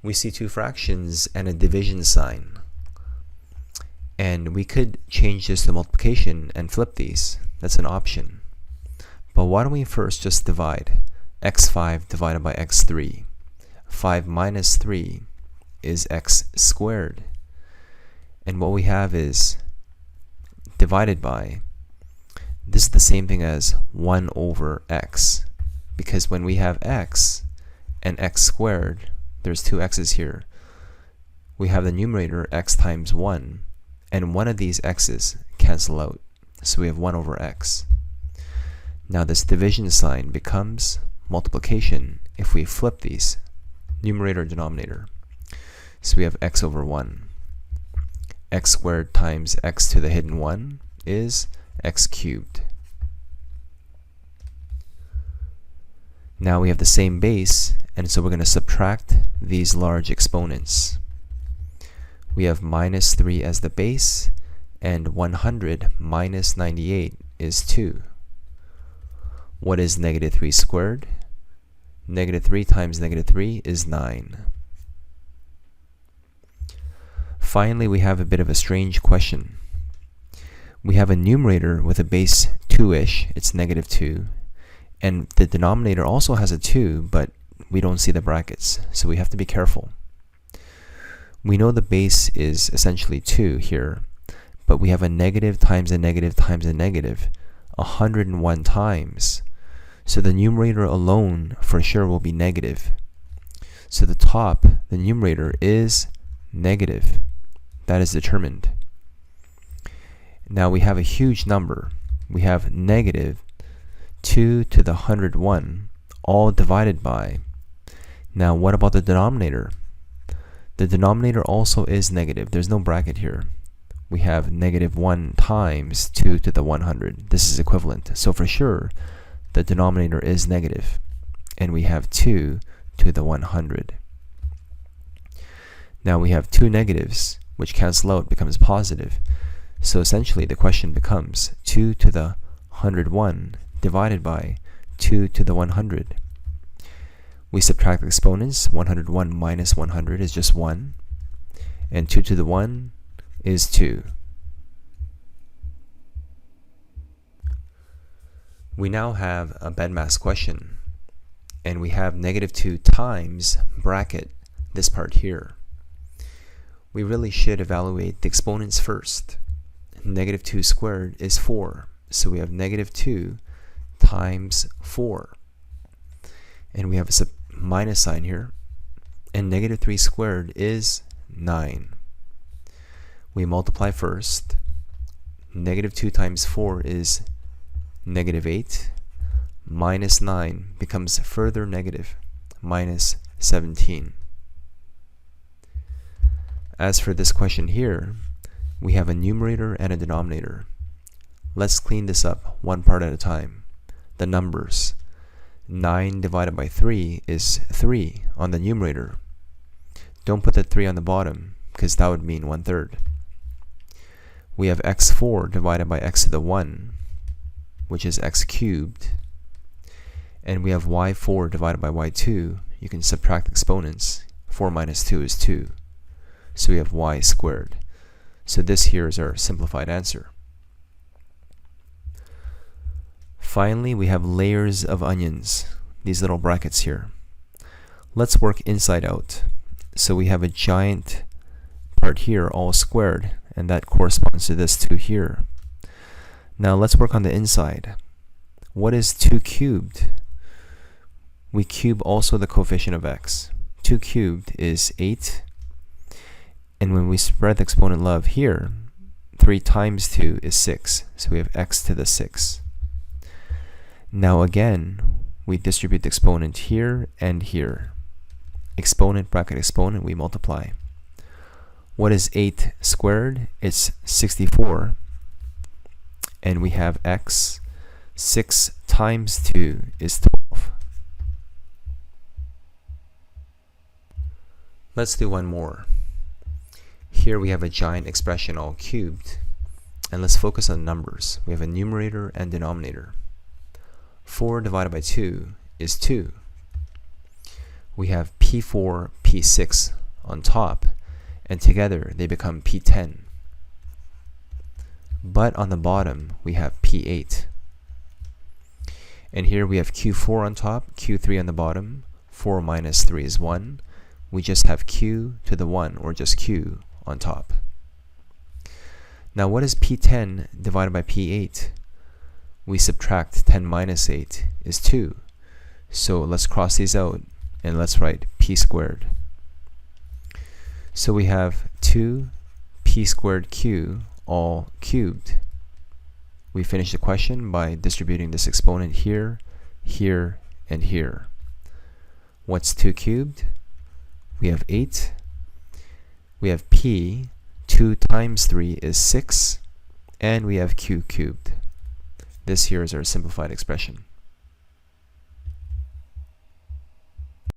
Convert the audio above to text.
we see two fractions and a division sign. And we could change this to multiplication and flip these. That's an option. But why don't we first just divide x5 divided by x3. 5 minus 3 is x squared. And what we have is divided by, this is the same thing as 1 over x. Because when we have x and x squared, there's two x's here. We have the numerator x times 1, and one of these x's cancel out. So we have 1 over x. Now this division sign becomes multiplication if we flip these, numerator and denominator. So we have x over 1. X squared times x to the hidden 1 is x cubed. Now we have the same base, and so we're going to subtract these large exponents. We have minus 3 as the base, and 100 minus 98 is 2. What is negative 3 squared? Negative 3 times negative 3 is 9. Finally, we have a bit of a strange question. We have a numerator with a base 2-ish, it's negative 2, and the denominator also has a 2, but we don't see the brackets, so we have to be careful. We know the base is essentially 2 here, but we have a negative times a negative times a negative 101 times. So the numerator alone for sure will be negative. So the top, the numerator, is negative. That is determined. Now we have a huge number. We have negative 2 to the 101, all divided by. Now what about the denominator? The denominator also is negative. There's no bracket here. We have negative 1 times 2 to the 100. This is equivalent. So for sure, the denominator is negative. And we have 2 to the 100. Now we have two negatives, which cancel out, becomes positive. So essentially the question becomes 2 to the 101 divided by 2 to the 100. We subtract the exponents. 101 minus 100 is just 1. And 2 to the 1 is 2. We now have a BEDMAS question. And we have negative 2 times bracket this part here. We really should evaluate the exponents first. Negative 2 squared is 4. So we have negative 2 times 4. And we have a minus sign here. And negative 3 squared is 9. We multiply first. Negative 2 times 4 is negative 8. Minus 9 becomes further negative, minus 17. As for this question here, we have a numerator and a denominator. Let's clean this up one part at a time. The numbers. 9 divided by 3 is 3 on the numerator. Don't put the 3 on the bottom, because that would mean 1/3. We have x4 divided by x to the 1, which is x cubed. And we have y4 divided by y2. You can subtract exponents. 4 minus 2 is 2. So we have y squared. So this here is our simplified answer. Finally, we have layers of onions, these little brackets here. Let's work inside out. So we have a giant part here, all squared, and that corresponds to this 2 here. Now let's work on the inside. What is 2 cubed? We cube also the coefficient of x. 2 cubed is 8. And when we spread the exponent love here, 3 times 2 is 6. So we have x to the 6. Now again, we distribute the exponent here and here. Exponent, bracket, exponent, we multiply. What is 8 squared? It's 64. And we have x. 6 times 2 is 12. Let's do one more. Here we have a giant expression all cubed. And let's focus on numbers. We have a numerator and denominator. 4 divided by 2 is 2. We have p P4, P6 on top, and together they become P10. But on the bottom, we have P8. And here we have Q4 on top, Q3 on the bottom. 4 minus 3 is 1. We just have Q to the 1, or just Q, on top. Now what is P10 divided by P8? We subtract 10 minus 8 is 2. So let's cross these out, and let's write P squared. So we have 2 P squared Q all cubed. We finish the question by distributing this exponent here, here, and here. What's 2 cubed? We have 8. We have P, 2 times 3 is 6, and we have Q cubed. This here is our simplified expression.